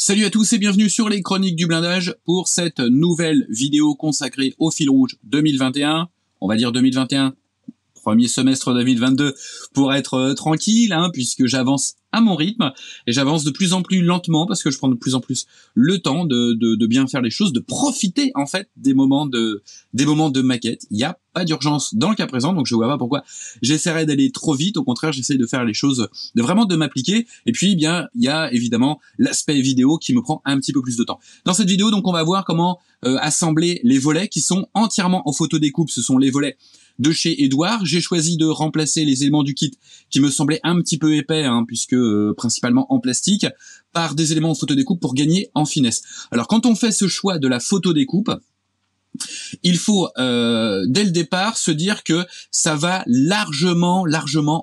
Salut à tous et bienvenue sur les Chroniques du Blindage pour cette nouvelle vidéo consacrée au fil rouge 2021. On va dire 2021, premier semestre 2022 pour être tranquille, puisque j'avance à mon rythme et j'avance de plus en plus lentement parce que je prends de plus en plus le temps de bien faire les choses, de profiter en fait des moments de maquette. Il n'y a pas d'urgence dans le cas présent, donc je vois pas pourquoi j'essaierai d'aller trop vite. Au contraire, j'essaie de faire les choses, de m'appliquer. Et puis, eh bien, il y a évidemment l'aspect vidéo qui me prend un petit peu plus de temps. Dans cette vidéo, donc, on va voir comment assembler les volets qui sont entièrement en photodécoupe. Ce sont les volets de chez Edouard. J'ai choisi de remplacer les éléments du kit qui me semblaient un petit peu épais, puisque principalement en plastique, par des éléments en photodécoupe pour gagner en finesse. Alors, quand on fait ce choix de la photodécoupe, il faut dès le départ se dire que ça va largement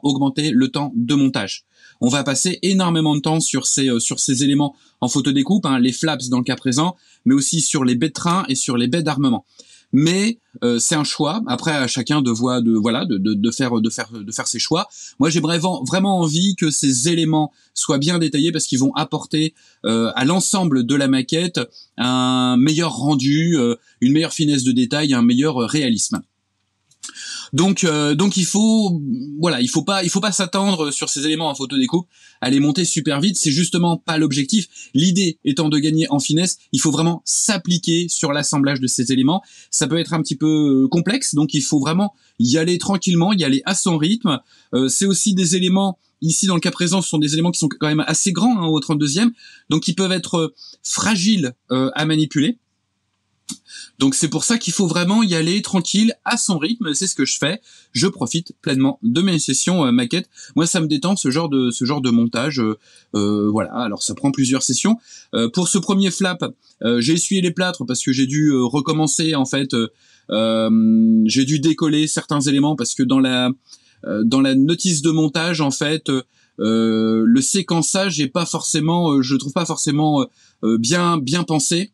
augmenter le temps de montage. On va passer énormément de temps sur ces éléments en photodécoupe, les flaps dans le cas présent, mais aussi sur les baies de train et sur les baies d'armement. Mais c'est un choix. Après, à chacun de faire ses choix. Moi, j'ai vraiment envie que ces éléments soient bien détaillés parce qu'ils vont apporter à l'ensemble de la maquette un meilleur rendu, une meilleure finesse de détail, un meilleur réalisme. Donc il faut pas s'attendre sur ces éléments en photodécoupe à les monter super vite, c'est justement pas l'objectif. L'idée étant de gagner en finesse, il faut vraiment s'appliquer sur l'assemblage de ces éléments. Ça peut être un petit peu complexe, donc il faut vraiment y aller tranquillement, y aller à son rythme. C'est aussi des éléments, ici dans le cas présent, ce sont des éléments qui sont quand même assez grands au 32e, donc qui peuvent être fragiles à manipuler. Donc c'est pour ça qu'il faut vraiment y aller tranquille, à son rythme. C'est ce que je fais. Je profite pleinement de mes sessions maquettes. Moi, ça me détend ce genre de montage. Voilà. Alors ça prend plusieurs sessions. Pour ce premier flap, j'ai essuyé les plâtres parce que j'ai dû recommencer en fait. J'ai dû décoller certains éléments parce que dans la notice de montage en fait. Le séquençage est pas forcément, je trouve pas forcément bien pensé.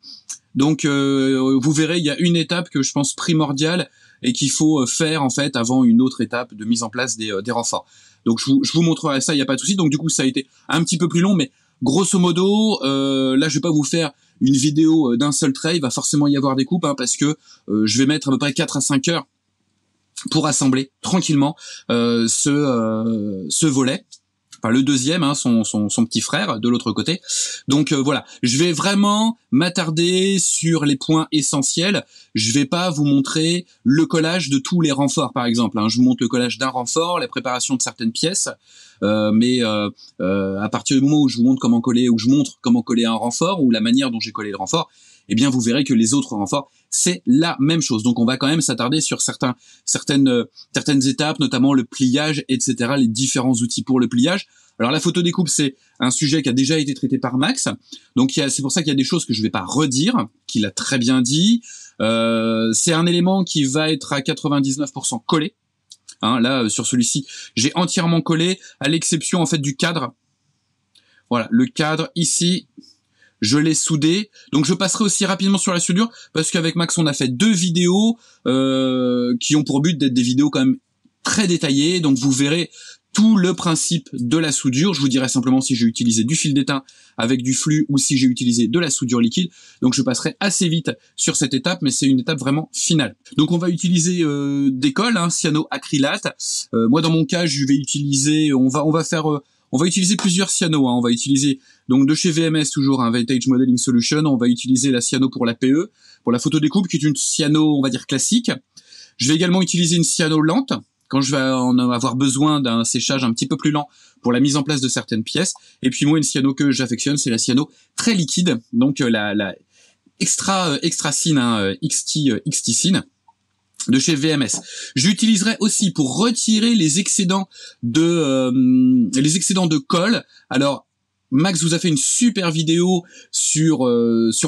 Donc vous verrez, il y a une étape que je pense primordiale et qu'il faut faire en fait avant une autre étape de mise en place des renforts. Donc je vous montrerai ça, il n'y a pas de souci. Donc du coup ça a été un petit peu plus long, mais grosso modo, là je vais pas vous faire une vidéo d'un seul trait, il va forcément y avoir des coupes parce que je vais mettre à peu près 4 à 5 heures pour assembler tranquillement ce volet. Enfin, le deuxième, son petit frère de l'autre côté. Donc voilà, je vais vraiment m'attarder sur les points essentiels. Je vais pas vous montrer le collage de tous les renforts, par exemple. Je vous montre le collage d'un renfort, la préparation de certaines pièces, mais à partir du moment où je vous montre comment coller, ou je montre comment coller un renfort, ou la manière dont j'ai collé le renfort, eh bien vous verrez que les autres renforts, c'est la même chose. Donc on va quand même s'attarder sur certaines étapes, notamment le pliage, etc., les différents outils pour le pliage. Alors la photodécoupe, c'est un sujet qui a déjà été traité par Max, donc c'est pour ça qu'il y a des choses que je vais pas redire, qu'il a très bien dit. C'est un élément qui va être à 99% collé. Là, sur celui-ci, j'ai entièrement collé, à l'exception en fait du cadre. Voilà, le cadre ici, je l'ai soudé. Donc je passerai aussi rapidement sur la soudure, parce qu'avec Max, on a fait 2 vidéos qui ont pour but d'être des vidéos quand même très détaillées. Donc vous verrez tout le principe de la soudure. Je vous dirai simplement si j'ai utilisé du fil d'étain avec du flux ou si j'ai utilisé de la soudure liquide. Donc je passerai assez vite sur cette étape, mais c'est une étape vraiment finale. Donc on va utiliser des colles, cyanoacrylate. Moi dans mon cas, je vais utiliser, on va utiliser plusieurs cyanos. On va utiliser donc de chez VMS toujours un Vintage Modeling Solution. On va utiliser la cyano pour la PE, pour la photodécoupe, qui est une cyano, on va dire classique. Je vais également utiliser une cyano lente quand je vais en avoir besoin d'un séchage un petit peu plus lent pour la mise en place de certaines pièces. Et puis moi, une cyano que j'affectionne, c'est la cyano très liquide, donc la extra Cyn, XT Cyn de chez VMS. J'utiliserai aussi pour retirer les excédents de colle. Alors Max vous a fait une super vidéo sur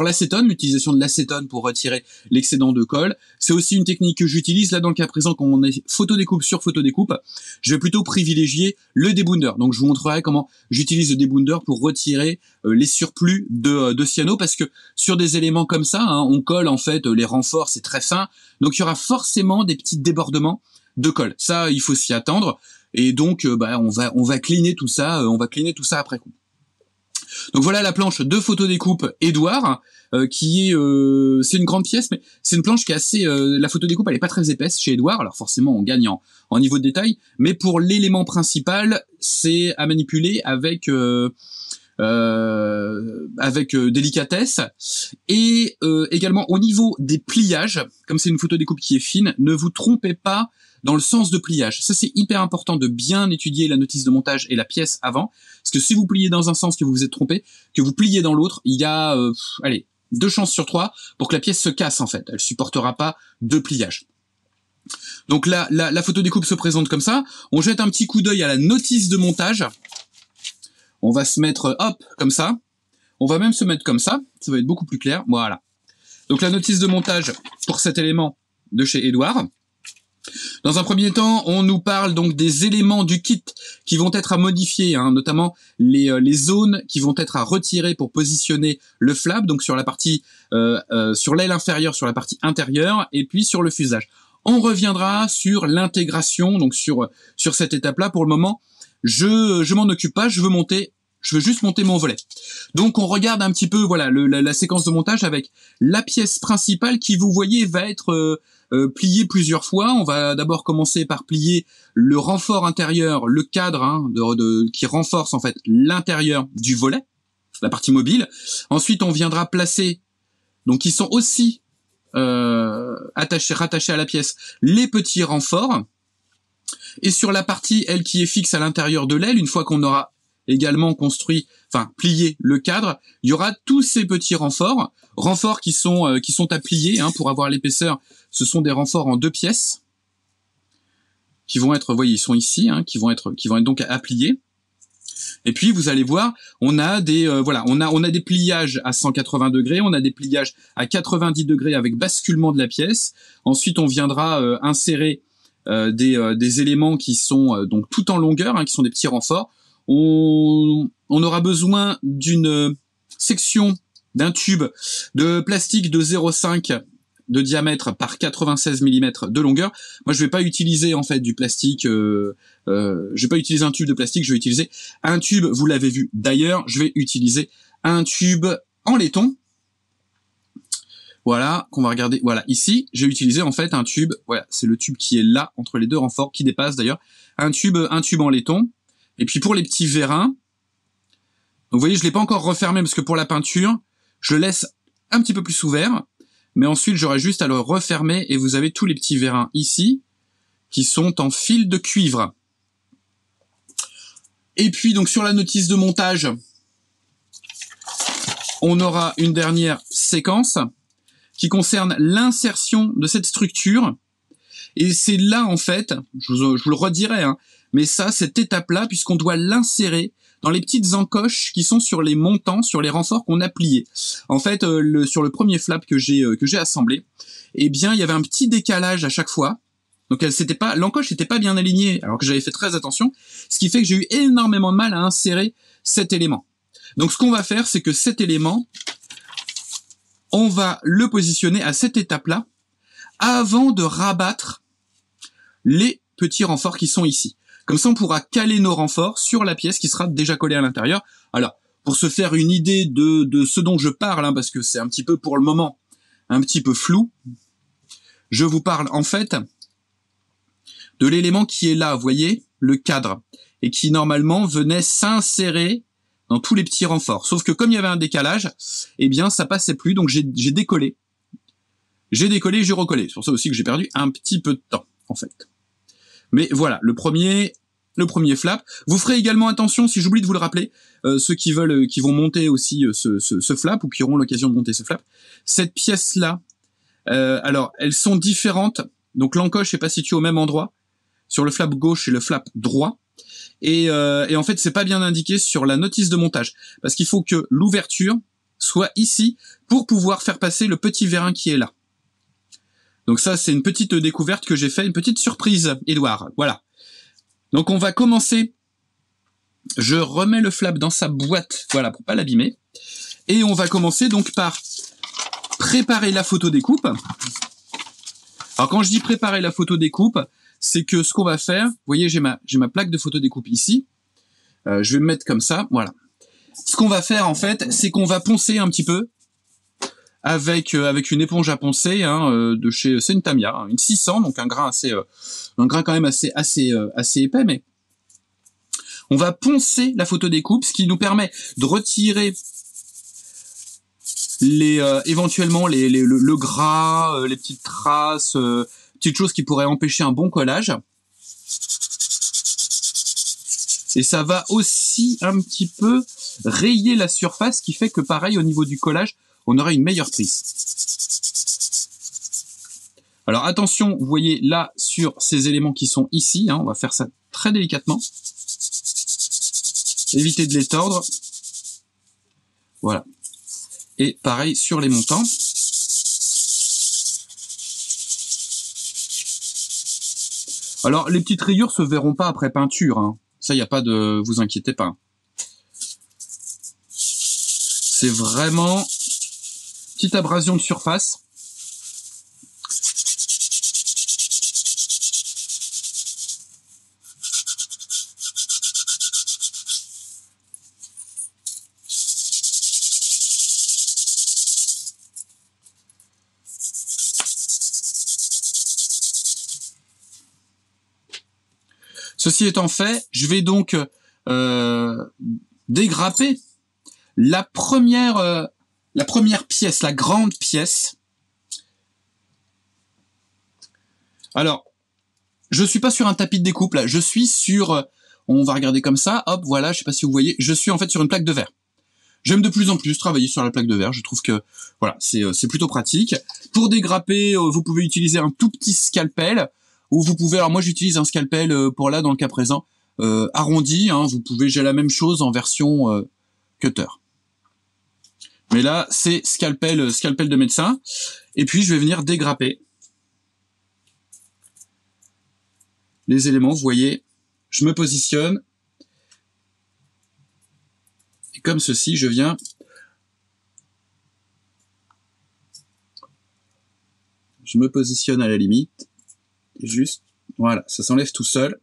l'acétone, l'utilisation de l'acétone pour retirer l'excédent de colle. C'est aussi une technique que j'utilise. Là, dans le cas présent, quand on est photodécoupe sur photodécoupe, je vais plutôt privilégier le débounder. Donc, je vous montrerai comment j'utilise le débounder pour retirer les surplus de cyano, parce que sur des éléments comme ça, on colle en fait les renforts, c'est très fin. Donc, il y aura forcément des petits débordements de colle. Ça, il faut s'y attendre. Et donc, on va cleaner tout ça, après coup. Donc voilà la planche de photodécoupe Édouard, qui est, c'est une grande pièce, mais c'est une planche qui est assez, la photodécoupe elle est pas très épaisse chez Édouard, alors forcément on gagne en niveau de détail, mais pour l'élément principal, c'est à manipuler avec délicatesse, et également au niveau des pliages, comme c'est une photodécoupe qui est fine, ne vous trompez pas dans le sens de pliage. Ça, c'est hyper important de bien étudier la notice de montage et la pièce avant, parce que si vous pliez dans un sens que vous vous êtes trompé, que vous pliez dans l'autre, il y a, allez, 2 chances sur 3 pour que la pièce se casse en fait. Elle supportera pas 2 pliages. Donc là, la photodécoupe se présente comme ça. On jette un petit coup d'œil à la notice de montage. On va se mettre, hop, comme ça. On va même se mettre comme ça. Ça va être beaucoup plus clair. Voilà. Donc la notice de montage pour cet élément de chez Édouard. Dans un premier temps, on nous parle donc des éléments du kit qui vont être à modifier, hein, notamment les zones qui vont être à retirer pour positionner le flap, donc sur la partie, sur l'aile inférieure, sur la partie intérieure, et puis sur le fuselage. On reviendra sur l'intégration, donc sur cette étape-là. Pour le moment, je m'en occupe pas, je veux juste monter mon volet. Donc on regarde un petit peu, voilà, la séquence de montage avec la pièce principale qui, vous voyez, va être pliée plusieurs fois. On va d'abord commencer par plier le renfort intérieur, le cadre, hein, qui renforce en fait l'intérieur du volet, la partie mobile. Ensuite, on viendra placer, donc qui sont aussi rattachés à la pièce, les petits renforts. Et sur la partie, elle, qui est fixe à l'intérieur de l'aile, une fois qu'on aura également plié le cadre, il y aura tous ces petits renforts qui sont à plier, hein, pour avoir l'épaisseur. Ce sont des renforts en 2 pièces qui vont être, vous voyez, ils sont ici, hein, qui vont être donc à plier. Et puis vous allez voir, on a des on a des pliages à 180 degrés, on a des pliages à 90 degrés avec basculement de la pièce. Ensuite, on viendra insérer des éléments qui sont donc tout en longueur, hein, qui sont des petits renforts. On aura besoin d'une section, d'un tube de plastique de 0,5 de diamètre par 96 mm de longueur. Moi, je vais pas utiliser en fait du plastique. Je vais pas utiliser un tube de plastique. Je vais utiliser un tube. Vous l'avez vu d'ailleurs. Je vais utiliser un tube en laiton. Voilà, qu'on va regarder. Voilà, ici, j'ai utilisé en fait un tube. Voilà, c'est le tube qui est là entre les 2 renforts, qui dépasse d'ailleurs. Un tube en laiton. Et puis pour les petits vérins, donc vous voyez, je l'ai pas encore refermé parce que pour la peinture, je le laisse un petit peu plus ouvert. Mais ensuite, j'aurai juste à le refermer et vous avez tous les petits vérins ici qui sont en fil de cuivre. Et puis, donc, sur la notice de montage, on aura une dernière séquence qui concerne l'insertion de cette structure. Et c'est là, en fait, je vous le redirai, hein, mais ça, cette étape-là, puisqu'on doit l'insérer dans les petites encoches qui sont sur les montants, sur les renforts qu'on a pliés. En fait, sur le premier flap que j'ai assemblé, eh bien, il y avait un petit décalage à chaque fois. Donc, l'encoche n'était pas bien alignée, alors que j'avais fait très attention, ce qui fait que j'ai eu énormément de mal à insérer cet élément. Donc, ce qu'on va faire, c'est que cet élément, on va le positionner à cette étape-là, avant de rabattre les petits renforts qui sont ici. Comme ça, on pourra caler nos renforts sur la pièce qui sera déjà collée à l'intérieur. Alors, pour se faire une idée de ce dont je parle, hein, parce que c'est un petit peu pour le moment un petit peu flou, je vous parle en fait de l'élément qui est là, vous voyez, le cadre, et qui normalement venait s'insérer dans tous les petits renforts. Sauf que comme il y avait un décalage, eh bien ça passait plus, donc j'ai décollé. J'ai décollé, j'ai recollé. C'est pour ça aussi que j'ai perdu un petit peu de temps, en fait. Mais voilà, le premier flap. Vous ferez également attention, si j'oublie de vous le rappeler, ceux qui vont monter aussi ce flap, ou qui auront l'occasion de monter ce flap. Cette pièce-là, alors, elles sont différentes. Donc, l'encoche n'est pas située au même endroit, sur le flap gauche et le flap droit. Et en fait, c'est pas bien indiqué sur la notice de montage. Parce qu'il faut que l'ouverture soit ici pour pouvoir faire passer le petit vérin qui est là. Donc ça, c'est une petite découverte que j'ai fait, une petite surprise, Édouard. Voilà. Donc on va commencer. Je remets le flap dans sa boîte, voilà, pour pas l'abîmer. Et on va commencer donc par préparer la photo découpe. Alors quand je dis préparer la photo découpe, c'est que ce qu'on va faire, vous voyez, j'ai ma plaque de photo découpe ici. Je vais me mettre comme ça, voilà. ce qu'on va faire en fait, c'est qu'on va poncer un petit peu avec une éponge à poncer de chez c'est une Tamiya, hein, une 600, donc un grain quand même assez épais, mais on va poncer la photo découpe, ce qui nous permet de retirer éventuellement le gras, les petites traces, petites choses qui pourraient empêcher un bon collage. Et ça va aussi un petit peu rayer la surface, ce qui fait que pareil, au niveau du collage, on aura une meilleure prise. Alors attention, vous voyez là, sur ces éléments qui sont ici, on va faire ça très délicatement. Éviter de les tordre. Voilà. Et pareil sur les montants. Alors, les petites rayures se verront pas après peinture, Ça, il n'y a pas de... vous inquiétez pas. C'est vraiment petite abrasion de surface. Ceci étant fait, je vais donc dégrapper la première pièce, la grande pièce. Alors, je suis pas sur un tapis de découpe là, je suis sur, on va regarder comme ça, hop, voilà, je sais pas si vous voyez, je suis en fait sur une plaque de verre. J'aime de plus en plus travailler sur la plaque de verre, je trouve que voilà, c'est plutôt pratique. Pour dégrapper, vous pouvez utiliser un tout petit scalpel, ou vous pouvez, alors moi j'utilise un scalpel pour là, dans le cas présent, arrondi, vous pouvez, j'ai la même chose en version cutter. Mais là, c'est scalpel de médecin. Et puis, je vais venir dégrapper les éléments. Vous voyez, je me positionne. Et comme ceci, je viens je me positionne à la limite. Juste, voilà, ça s'enlève tout seul.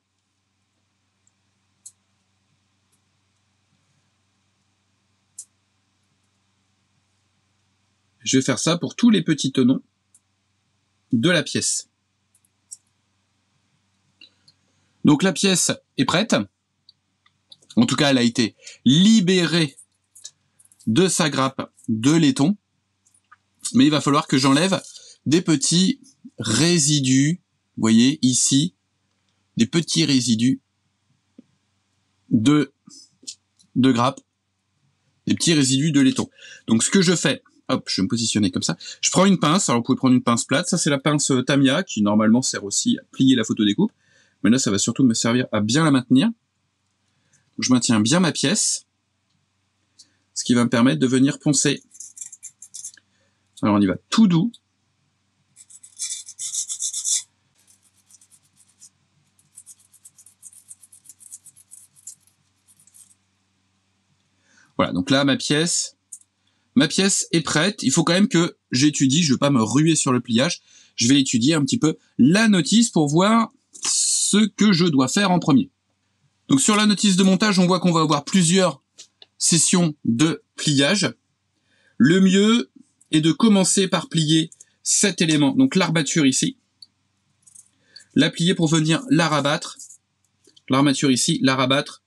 Je vais faire ça pour tous les petits tenons de la pièce. Donc la pièce est prête. En tout cas, elle a été libérée de sa grappe de laiton. Mais il va falloir que j'enlève des petits résidus. Vous voyez ici, des petits résidus de grappe, des petits résidus de laiton. Donc ce que je fais, hop, je vais me positionner comme ça. Je prends une pince, alors vous pouvez prendre une pince plate. Ça, c'est la pince Tamiya qui normalement sert aussi à plier la photo découpe. Mais là, ça va surtout me servir à bien la maintenir. Donc, je maintiens bien ma pièce, ce qui va me permettre de venir poncer. Alors on y va tout doux. Voilà, donc là ma pièce est prête. Il faut quand même que j'étudie, je ne veux pas me ruer sur le pliage. Je vais étudier un petit peu la notice pour voir ce que je dois faire en premier. Donc sur la notice de montage, on voit qu'on va avoir plusieurs sessions de pliage. Le mieux est de commencer par plier cet élément, donc l'armature ici. La plier pour venir la rabattre. L'armature ici, la rabattre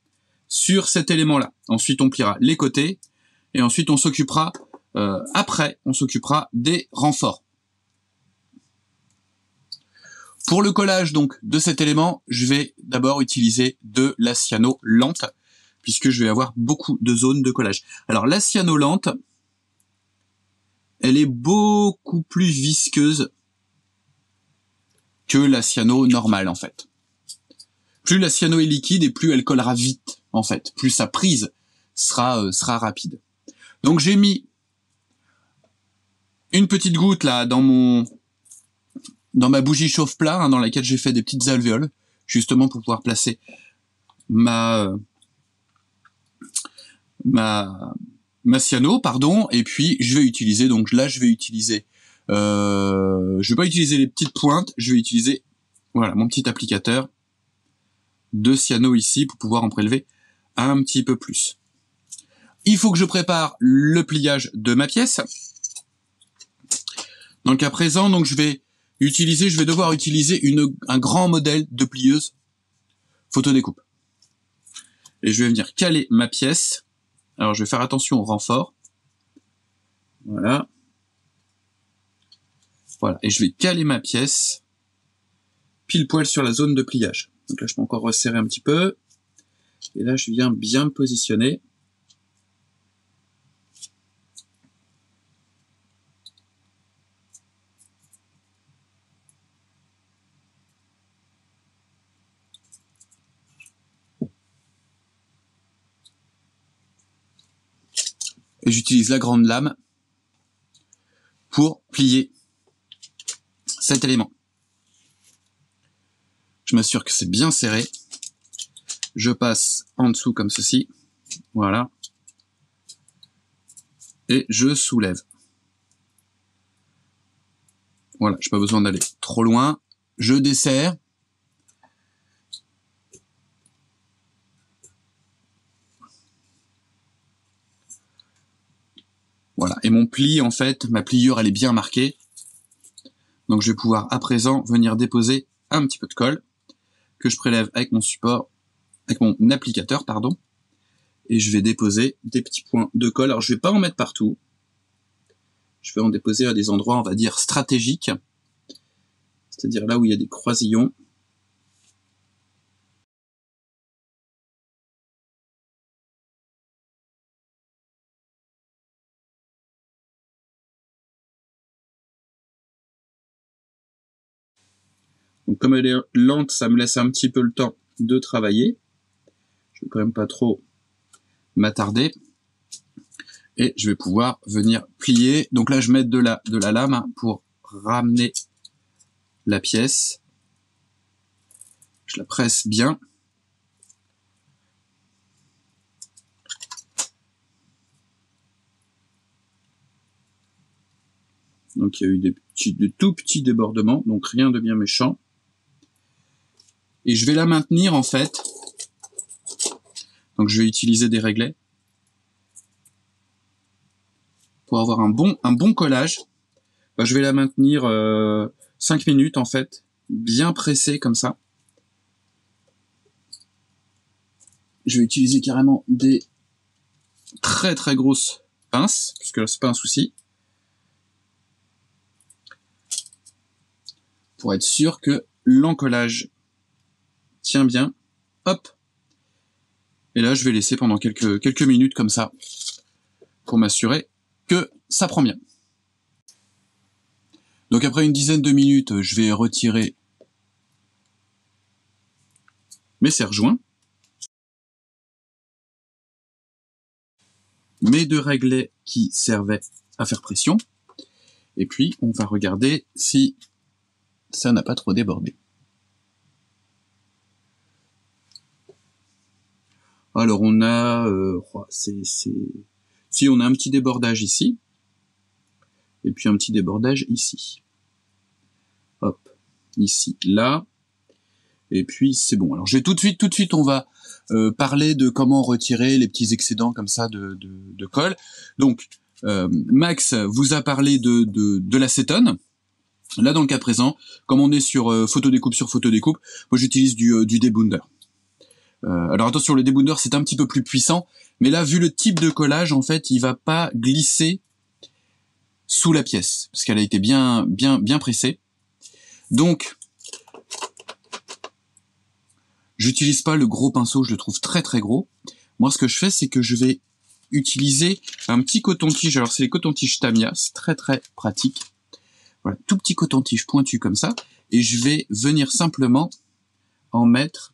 sur cet élément-là. Ensuite, on pliera les côtés. Et ensuite, on s'occupera, on s'occupera des renforts. Pour le collage donc de cet élément, je vais d'abord utiliser de la cyanolente, puisque je vais avoir beaucoup de zones de collage. Alors la cyanolente, elle est beaucoup plus visqueuse que la cyano normale en fait. Plus la cyano est liquide et plus elle collera vite en fait. Plus sa prise sera rapide. Donc j'ai mis une petite goutte là dans ma bougie chauffe-plat, dans laquelle j'ai fait des petites alvéoles, justement pour pouvoir placer ma cyano, pardon, et puis je vais utiliser, donc là je vais pas utiliser les petites pointes, je vais utiliser, voilà, mon petit applicateur de cyano ici pour pouvoir en prélever un petit peu plus. il faut que je prépare le pliage de ma pièce. Donc à présent, donc je vais devoir utiliser un grand modèle de plieuse photodécoupe. Et je vais venir caler ma pièce. Alors je vais faire attention au renfort. Voilà. Voilà. Et je vais caler ma pièce pile poil sur la zone de pliage. Donc là, je peux encore resserrer un petit peu. Et là, je viens bien me positionner. Et j'utilise la grande lame pour plier cet élément. Je m'assure que c'est bien serré. Je passe en dessous comme ceci. Voilà. Et je soulève. Voilà, je n'ai pas besoin d'aller trop loin. Je desserre. Voilà, et mon pli, en fait, ma pliure, elle est bien marquée. Donc je vais pouvoir à présent venir déposer un petit peu de colle que je prélève avec mon support, avec mon applicateur, pardon. Et je vais déposer des petits points de colle. Alors je vais pas en mettre partout. Je vais en déposer à des endroits, on va dire, stratégiques. C'est-à-dire là où il y a des croisillons. Donc comme elle est lente, ça me laisse un petit peu le temps de travailler. Je vais quand même pas trop m'attarder. Et je vais pouvoir venir plier. Donc là, je mets de la lame pour ramener la pièce. Je la presse bien. Donc il y a eu de tout petits débordements, donc rien de bien méchant. Et je vais la maintenir en fait. Donc je vais utiliser des réglets pour avoir un bon collage. Ben, je vais la maintenir 5 minutes en fait, bien pressée comme ça. Je vais utiliser carrément des très très grosses pinces, puisque là c'est pas un souci. Pour être sûr que l'encollage tient bien. Hop. Et là, je vais laisser pendant quelques minutes comme ça pour m'assurer que ça prend bien. Donc après une dizaine de minutes, je vais retirer mes serre-joints, mes deux réglets qui servaient à faire pression. Et puis, on va regarder si ça n'a pas trop débordé. Alors on a, si on a un petit débordage ici, et puis un petit débordage ici. Hop, ici, là, et puis c'est bon. Alors je vais tout de suite, on va parler de comment retirer les petits excédents comme ça de colle. Donc Max vous a parlé de l'acétone. Là dans le cas présent, comme on est sur photodécoupe sur photodécoupe, moi j'utilise du debounder. Alors attention, le debounder c'est un petit peu plus puissant, mais là vu le type de collage, en fait, il va pas glisser sous la pièce parce qu'elle a été bien pressée. Donc j'utilise pas le gros pinceau, je le trouve très très gros. Moi ce que je fais, c'est que je vais utiliser un petit coton-tige. Alors c'est les cotons-tiges Tamiya, c'est très très pratique. Voilà, tout petit coton-tige pointu comme ça, et je vais venir simplement en mettre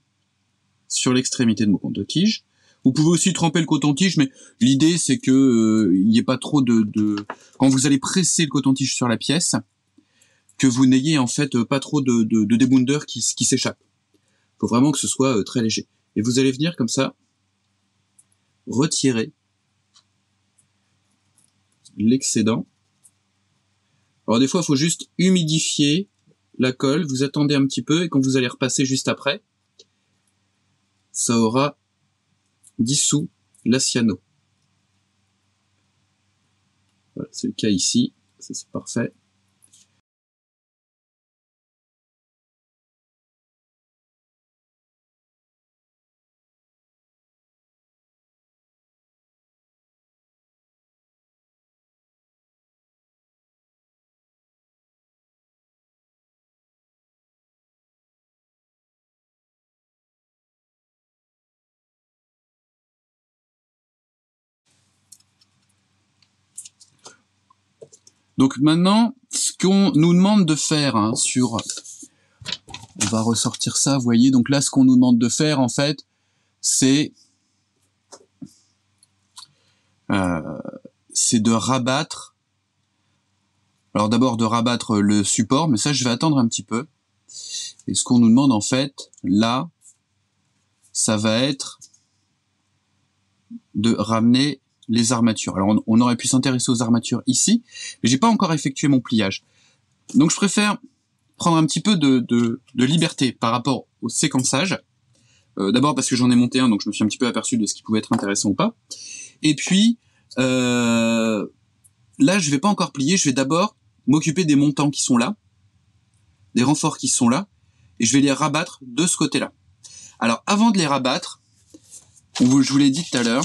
sur l'extrémité de mon coton-tige. Vous pouvez aussi tremper le coton-tige, mais l'idée c'est que il n'y ait pas trop quand vous allez presser le coton-tige sur la pièce, que vous n'ayez en fait pas trop de débounder qui s'échappe. Il faut vraiment que ce soit très léger. Et vous allez venir comme ça retirer l'excédent. Alors des fois, il faut juste humidifier la colle. Vous attendez un petit peu et quand vous allez repasser juste après, ça aura dissous la cyano. Voilà, c'est le cas ici, ça c'est parfait. Donc maintenant, ce qu'on nous demande de faire hein, on va ressortir ça, vous voyez, donc là ce qu'on nous demande de faire en fait, c'est de rabattre, alors d'abord de rabattre le support, mais ça je vais attendre un petit peu, et ce qu'on nous demande en fait, là, ça va être de ramener les armatures. Alors on aurait pu s'intéresser aux armatures ici, mais j'ai pas encore effectué mon pliage. Donc je préfère prendre un petit peu de liberté par rapport au séquençage. D'abord parce que j'en ai monté un, donc je me suis un petit peu aperçu de ce qui pouvait être intéressant ou pas. Et puis, là je vais pas encore plier, je vais d'abord m'occuper des montants qui sont là, des renforts qui sont là, et je vais les rabattre de ce côté-là. Alors avant de les rabattre, je vous l'ai dit tout à l'heure,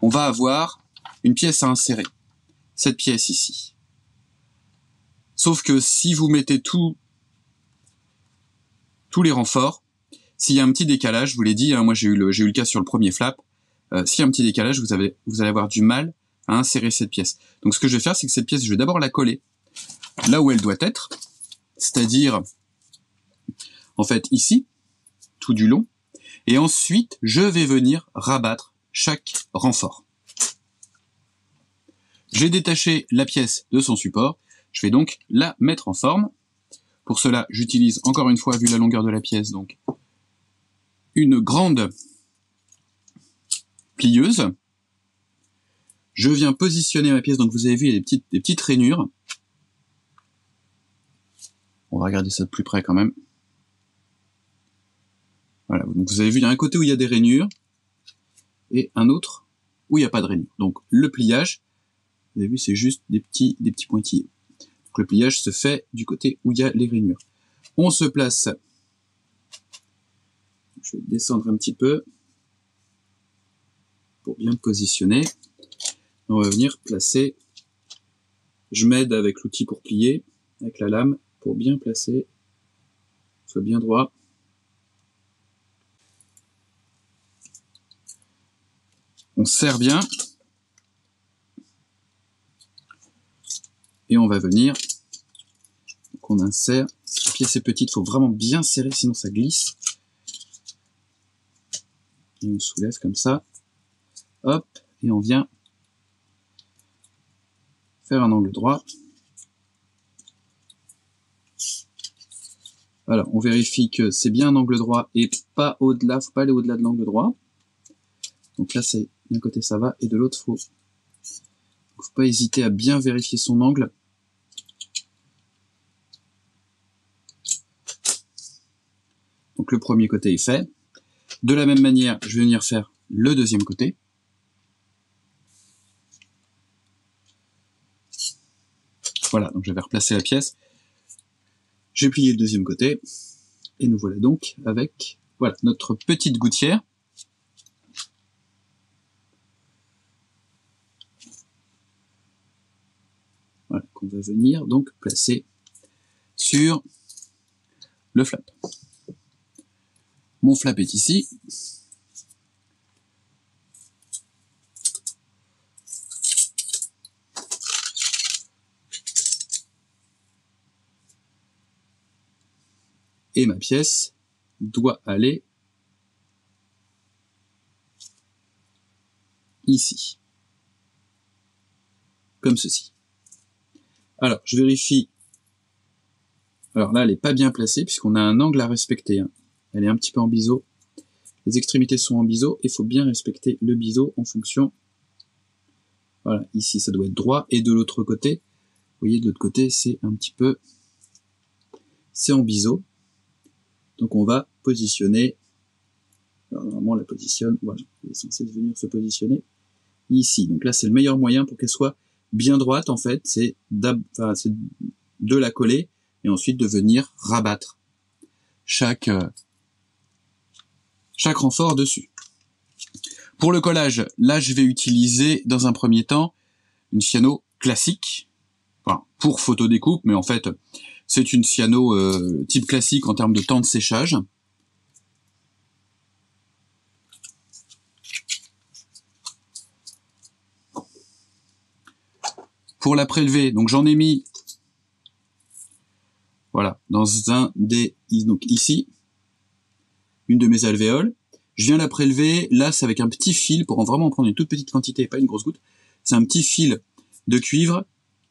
on va avoir une pièce à insérer. Cette pièce ici. Sauf que si vous mettez tous les renforts, s'il y a un petit décalage, je vous l'ai dit, hein, moi j'ai eu le cas sur le premier flap, s'il y a un petit décalage, vous allez avoir du mal à insérer cette pièce. Donc ce que je vais faire, c'est que cette pièce, je vais d'abord la coller là où elle doit être, c'est-à-dire en fait ici, tout du long, et ensuite je vais venir rabattre chaque renfort. J'ai détaché la pièce de son support, je vais donc la mettre en forme. Pour cela, j'utilise encore une fois, vu la longueur de la pièce, donc une grande plieuse. Je viens positionner ma pièce, donc vous avez vu, il y a des petites rainures. On va regarder ça de plus près quand même. Voilà, donc vous avez vu, il y a un côté où il y a des rainures, et un autre où il n'y a pas de rainures. Donc le pliage, vous avez vu, c'est juste des petits pointillés. Donc le pliage se fait du côté où il y a les rainures. On se place, je vais descendre un petit peu, pour bien positionner. On va venir placer, je m'aide avec l'outil pour plier, avec la lame, pour bien placer, soit bien droit. On serre bien, et on va venir, donc on insère, la pièce est petite, il faut vraiment bien serrer, sinon ça glisse. Et on soulève comme ça, hop, et on vient faire un angle droit. Voilà, on vérifie que c'est bien un angle droit et pas au-delà, faut pas aller au-delà de l'angle droit. Donc là, c'est d'un côté ça va, et de l'autre, faut pas hésiter à bien vérifier son angle. Donc le premier côté est fait. De la même manière, je vais venir faire le deuxième côté. Voilà, donc je vais replacer la pièce. J'ai plié le deuxième côté. Et nous voilà donc avec voilà, notre petite gouttière. Voilà, qu'on va venir donc placer sur le flap. Mon flap est ici. Et ma pièce doit aller ici. Comme ceci. Alors, je vérifie. Alors là, elle n'est pas bien placée, puisqu'on a un angle à respecter. Hein. Elle est un petit peu en biseau. Les extrémités sont en biseau, et il faut bien respecter le biseau en fonction. Voilà, ici, ça doit être droit, et de l'autre côté, vous voyez, de l'autre côté, c'est un petit peu... C'est en biseau. Donc on va positionner... Alors normalement, on la positionne... Voilà, elle est censée venir se positionner ici. Donc là, c'est le meilleur moyen pour qu'elle soit bien droite, en fait, c'est de la coller et ensuite de venir rabattre chaque renfort dessus. Pour le collage, là, je vais utiliser dans un premier temps une cyano classique, enfin, pour photodécoupe, mais en fait, c'est une cyano type classique en termes de temps de séchage. Pour la prélever, donc j'en ai mis, voilà, dans un des, donc ici, une de mes alvéoles. Je viens la prélever, là c'est avec un petit fil, pour vraiment en prendre une toute petite quantité, pas une grosse goutte. C'est un petit fil de cuivre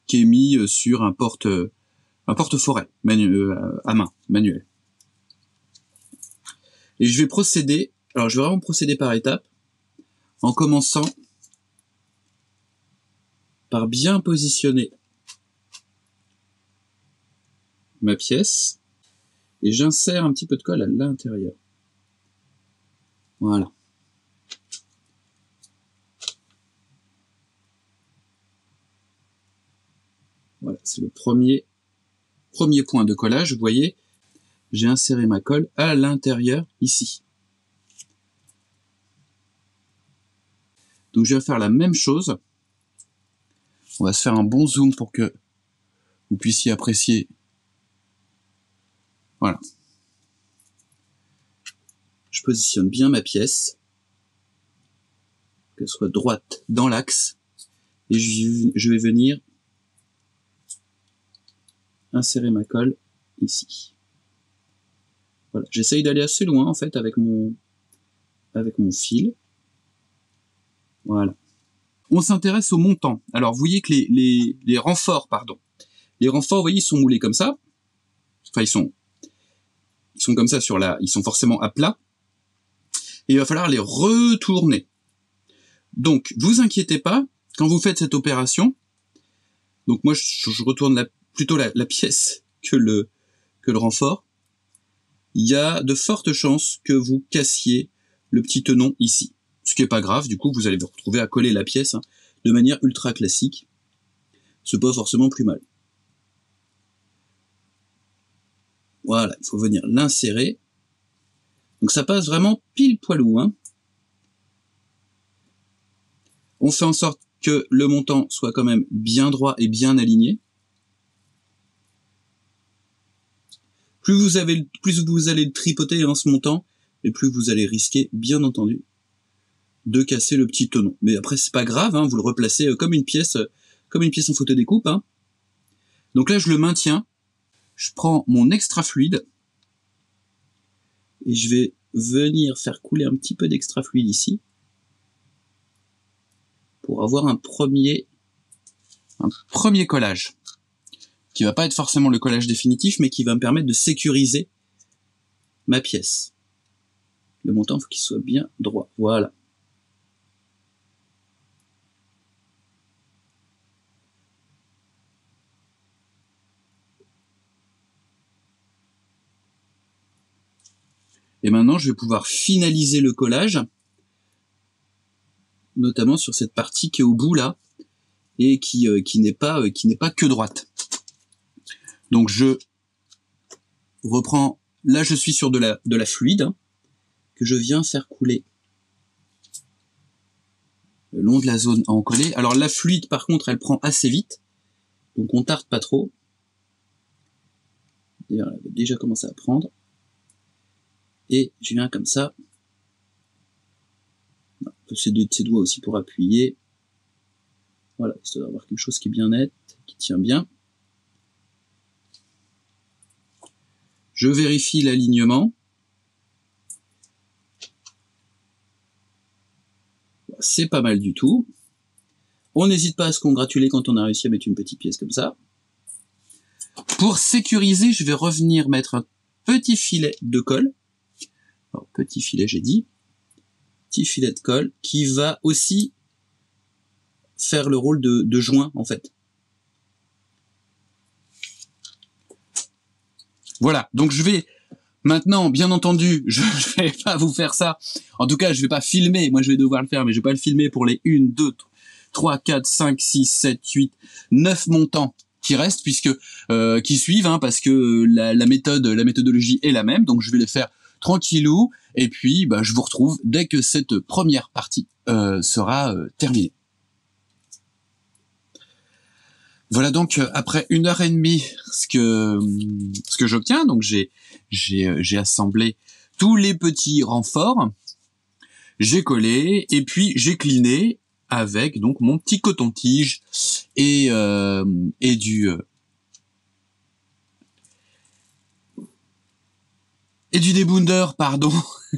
qui est mis sur un porte-forêt à main, manuel. Et je vais procéder, alors je vais vraiment procéder par étapes, en commençant par bien positionner ma pièce, et j'insère un petit peu de colle à l'intérieur. Voilà. Voilà, c'est le premier point de collage. Vous voyez, j'ai inséré ma colle à l'intérieur, ici. Donc je vais faire la même chose. On va se faire un bon zoom pour que vous puissiez apprécier. Voilà. Je positionne bien ma pièce, qu'elle soit droite dans l'axe, et je vais venir insérer ma colle ici. Voilà. J'essaye d'aller assez loin en fait avec mon fil. Voilà. On s'intéresse au montant. Alors vous voyez que les renforts, les renforts, vous voyez, ils sont moulés comme ça. Enfin, ils sont comme ça ils sont forcément à plat. Et il va falloir les retourner. Donc, vous inquiétez pas, quand vous faites cette opération, donc moi je retourne plutôt la pièce que le renfort, il y a de fortes chances que vous cassiez le petit tenon ici. Ce qui est pas grave, du coup vous allez vous retrouver à coller la pièce de manière ultra classique. C'est pas forcément plus mal. Voilà, il faut venir l'insérer. Donc ça passe vraiment pile poilou. On fait en sorte que le montant soit quand même bien droit et bien aligné. Plus vous allez le tripoter en ce montant, et plus vous allez risquer, bien entendu, de casser le petit tenon. Mais après, c'est pas grave, vous le replacez comme une pièce en photodécoupe. Donc là, je le maintiens. Je prends mon extra fluide et je vais venir faire couler un petit peu d'extra fluide ici pour avoir un premier collage qui va pas être forcément le collage définitif, mais qui va me permettre de sécuriser ma pièce. Le montant, il faut qu'il soit bien droit. Voilà. Et maintenant, je vais pouvoir finaliser le collage, notamment sur cette partie qui est au bout là, et qui n'est pas que droite. Donc je reprends, là je suis sur de la fluide, que je viens faire couler le long de la zone à encoller. Alors la fluide par contre, elle prend assez vite, donc on tarde pas trop. D'ailleurs, elle avait déjà commencé à prendre. Et je viens comme ça. On peut s'aider de ses doigts aussi pour appuyer. Voilà, histoire d'avoir quelque chose qui est bien net, qui tient bien. Je vérifie l'alignement. C'est pas mal du tout. On n'hésite pas à se congratuler quand on a réussi à mettre une petite pièce comme ça. Pour sécuriser, je vais revenir mettre un petit filet de colle. Alors, petit filet, j'ai dit. Petit filet de colle qui va aussi faire le rôle de joint, en fait. Voilà, donc je vais maintenant, bien entendu, je vais pas vous faire ça. En tout cas, je vais pas filmer. Moi, je vais devoir le faire, mais je vais pas le filmer pour les 1, 2, 3, 4, 5, 6, 7, 8, 9 montants qui restent, puisque qui suivent, hein, parce que la méthodologie est la même. Donc je vais les faire tranquillou, et puis je vous retrouve dès que cette première partie sera terminée. Voilà donc après 1h30 ce que j'obtiens. Donc j'ai assemblé tous les petits renforts, j'ai collé et puis j'ai cliné avec donc mon petit coton-tige et du débounder, pardon.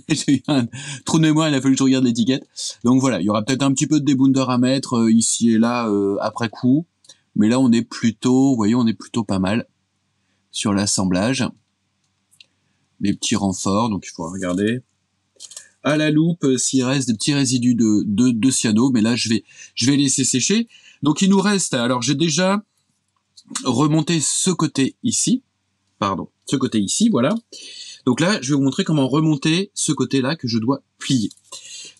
J'ai eu un trou de mémoire, il a fallu que je regarde l'étiquette. Donc voilà, il y aura peut-être un petit peu de débounder à mettre ici et là après coup. Mais là, on est plutôt, vous voyez, on est plutôt pas mal sur l'assemblage. Les petits renforts, donc il faut regarder à la loupe s'il reste des petits résidus de cyano. Mais là, je vais laisser sécher. Donc il nous reste, alors j'ai déjà remonté ce côté ici. Pardon, ce côté ici, voilà. Donc là, je vais vous montrer comment remonter ce côté-là que je dois plier.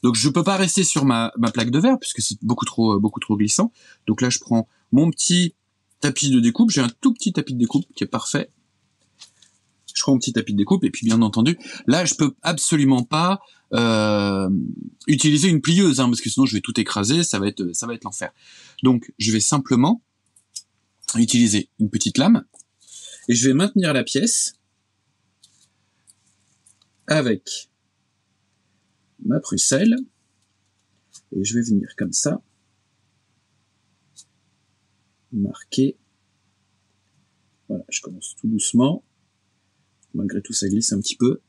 Donc je peux pas rester sur ma plaque de verre puisque c'est beaucoup trop glissant. Donc là, je prends mon petit tapis de découpe. J'ai un tout petit tapis de découpe qui est parfait. Je prends mon petit tapis de découpe et puis bien entendu, là, je peux absolument pas utiliser une plieuse, hein, parce que sinon je vais tout écraser, ça va être l'enfer. Donc je vais simplement utiliser une petite lame et je vais maintenir la pièce avec ma prusselle et je vais venir comme ça marquer. Voilà, je commence tout doucement. Malgré tout, ça glisse un petit peu.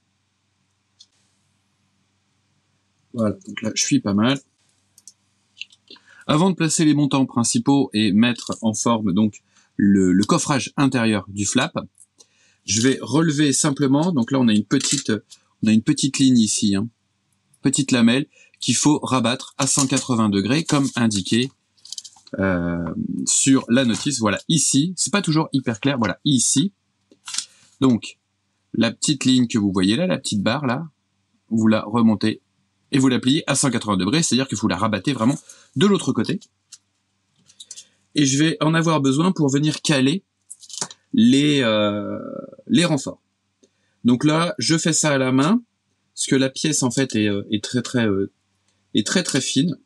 Voilà, donc là, je suis pas mal. Avant de placer les montants principaux et mettre en forme donc le coffrage intérieur du flap, je vais relever simplement. Donc là, on a une petite ligne ici, hein, petite lamelle qu'il faut rabattre à 180 degrés comme indiqué sur la notice. Voilà, ici, c'est pas toujours hyper clair. Voilà, ici. Donc la petite ligne que vous voyez là, la petite barre là, vous la remontez et vous la pliez à 180 degrés, c'est-à-dire que vous la rabattez vraiment de l'autre côté. Et je vais en avoir besoin pour venir caler les renforts. Donc là, je fais ça à la main, parce que la pièce en fait est très fine.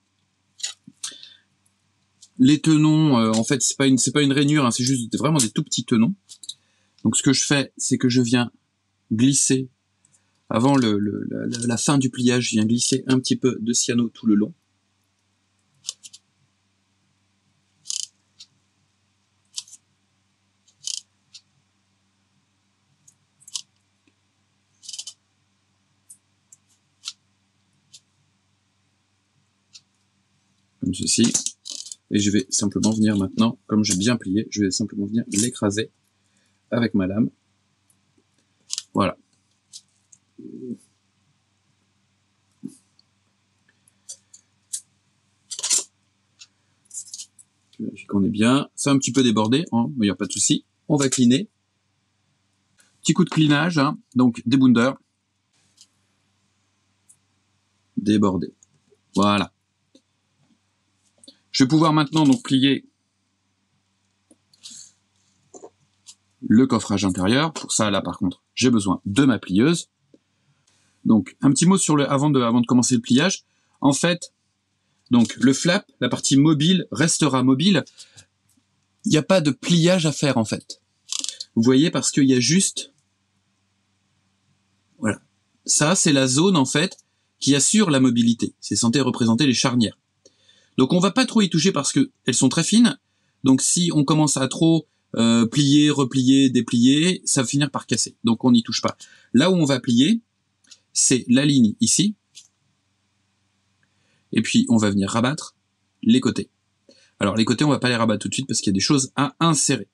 Les tenons, en fait, c'est pas une rainure, hein, c'est juste vraiment des tout petits tenons. Donc ce que je fais, c'est que je viens glisser avant la fin du pliage, je viens glisser un petit peu de cyano tout le long. Comme ceci. Et je vais simplement venir maintenant, comme j'ai bien plié, je vais simplement venir l'écraser avec ma lame. Voilà. Vérifie qu'on est bien. C'est un petit peu débordé, hein, mais il n'y a pas de souci. On va cleaner. Petit coup de cleanage, hein, donc débounder. Débordé. Voilà. Je vais pouvoir maintenant donc plier le coffrage intérieur. Pour ça, là par contre, j'ai besoin de ma plieuse. Donc un petit mot sur avant de commencer le pliage. En fait, donc le flap, la partie mobile, restera mobile. Il n'y a pas de pliage à faire en fait. Vous voyez, parce qu'il y a juste... Voilà. Ça, c'est la zone en fait qui assure la mobilité. C'est censé représenter les charnières. Donc on va pas trop y toucher parce que elles sont très fines. Donc si on commence à trop plier, replier, déplier, ça va finir par casser. Donc on n'y touche pas. Là où on va plier, c'est la ligne ici. Et puis on va venir rabattre les côtés. Alors les côtés, on va pas les rabattre tout de suite parce qu'il y a des choses à insérer.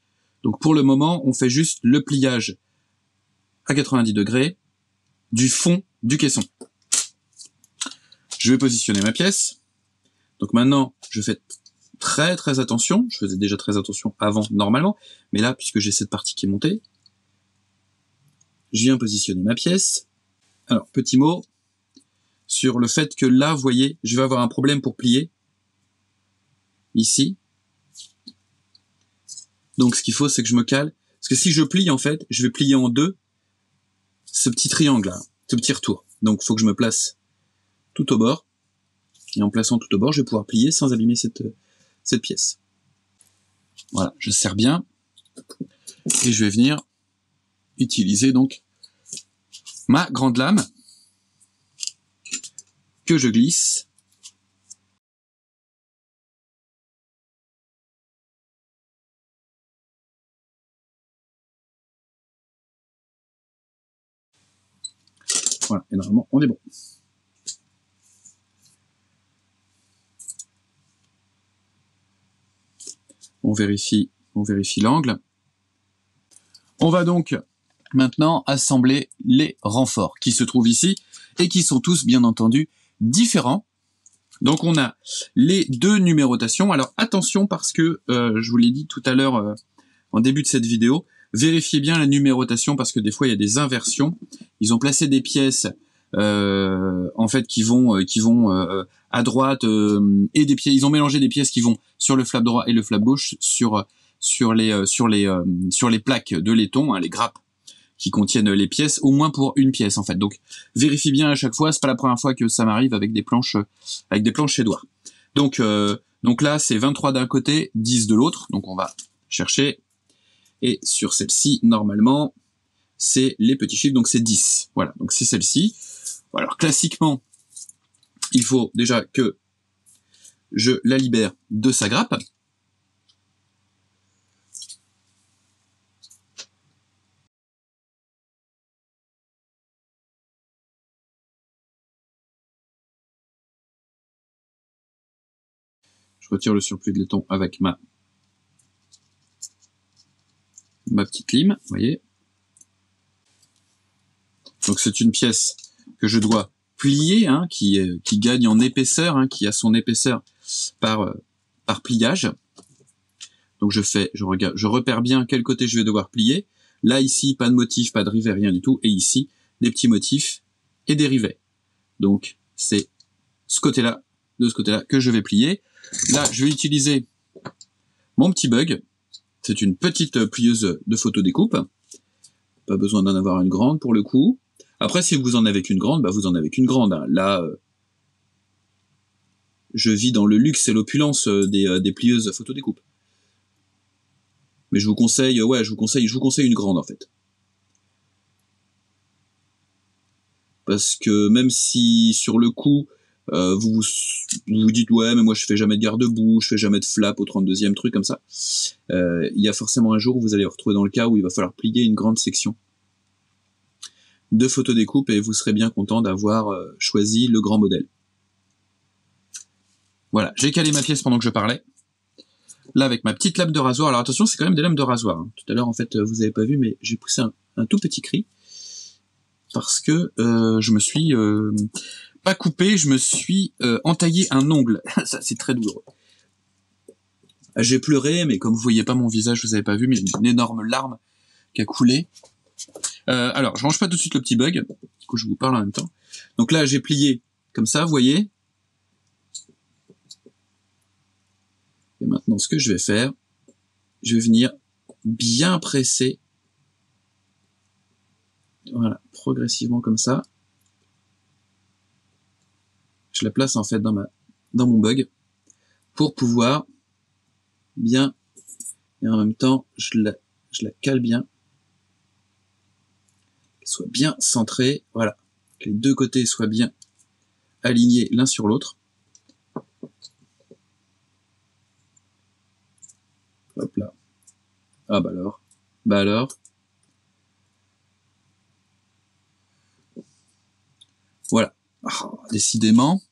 Donc pour le moment, on fait juste le pliage à 90 degrés du fond du caisson. Je vais positionner ma pièce. Donc maintenant, je fais très attention. Je faisais déjà très attention avant, normalement. Mais là, puisque j'ai cette partie qui est montée, je viens positionner ma pièce. Alors, petit mot sur le fait que là, vous voyez, je vais avoir un problème pour plier. ici. Donc ce qu'il faut, c'est que je me cale. Parce que si je plie, en fait, je vais plier en deux ce petit triangle-là, ce petit retour. Donc il faut que je me place tout au bord. Et en plaçant tout au bord, je vais pouvoir plier sans abîmer cette pièce. Voilà, je serre bien. Et je vais venir utiliser donc ma grande lame que je glisse. Voilà, et normalement, on est bon. On vérifie l'angle. On va donc maintenant assembler les renforts qui se trouvent ici et qui sont tous, bien entendu, différents. Donc on a les deux numérotations. Alors attention parce que, je vous l'ai dit tout à l'heure en début de cette vidéo, vérifiez bien la numérotation parce que des fois il y a des inversions. Ils ont placé des pièces en fait qui vont à droite et des pièces. Ils ont mélangé des pièces qui vont sur le flap droit et le flap gauche sur les plaques de laiton, hein, les grappes qui contiennent les pièces, au moins pour une pièce en fait. Donc vérifie bien à chaque fois. C'est pas la première fois que ça m'arrive avec des planches Edouard. Donc là c'est 23 d'un côté, 10 de l'autre. Donc on va chercher. Et sur celle-ci, normalement, c'est les petits chiffres, donc c'est 10. Voilà, donc c'est celle-ci. Alors, classiquement, il faut déjà que je la libère de sa grappe. Je retire le surplus de laiton avec ma petite lime, vous voyez. Donc c'est une pièce que je dois plier, hein, qui gagne en épaisseur, hein, qui a son épaisseur par pliage. Donc je repère bien quel côté je vais devoir plier. Là, ici, pas de motif, pas de rivet, rien du tout. Et ici, des petits motifs et des rivets. Donc c'est de ce côté-là que je vais plier. Là, je vais utiliser mon petit bug. C'est une petite plieuse de photodécoupe. Pas besoin d'en avoir une grande pour le coup. Après, si vous en avez qu'une grande, bah vous en avez qu'une grande. Hein. Là, je vis dans le luxe et l'opulence des plieuses photodécoupe. Mais je vous conseille une grande en fait. Parce que même si sur le coup, vous vous dites ouais mais moi je fais jamais de garde-boue, je fais jamais de flap au 32e truc comme ça, il y a forcément un jour où vous allez vous retrouver dans le cas où il va falloir plier une grande section de photodécoupe et vous serez bien content d'avoir choisi le grand modèle. Voilà, j'ai calé ma pièce pendant que je parlais. Là avec ma petite lame de rasoir, alors attention c'est quand même des lames de rasoir. Hein. Tout à l'heure en fait vous avez pas vu mais j'ai poussé un tout petit cri parce que je me suis pas coupé, je me suis entaillé un ongle. Ça c'est très douloureux. J'ai pleuré, mais comme vous voyez pas mon visage, vous avez pas vu, mais une énorme larme qui a coulé. Alors, je range pas tout de suite le petit bug, du coup je vous parle en même temps. Donc là, j'ai plié comme ça, vous voyez. Et maintenant, ce que je vais faire, je vais venir bien presser, voilà, progressivement comme ça. Je la place en fait dans mon bug pour pouvoir bien, et en même temps, je la cale bien, qu'elle soit bien centrée, voilà, que les deux côtés soient bien alignés l'un sur l'autre. Hop là. Ah bah alors. Bah alors. Voilà. Ah, décidément,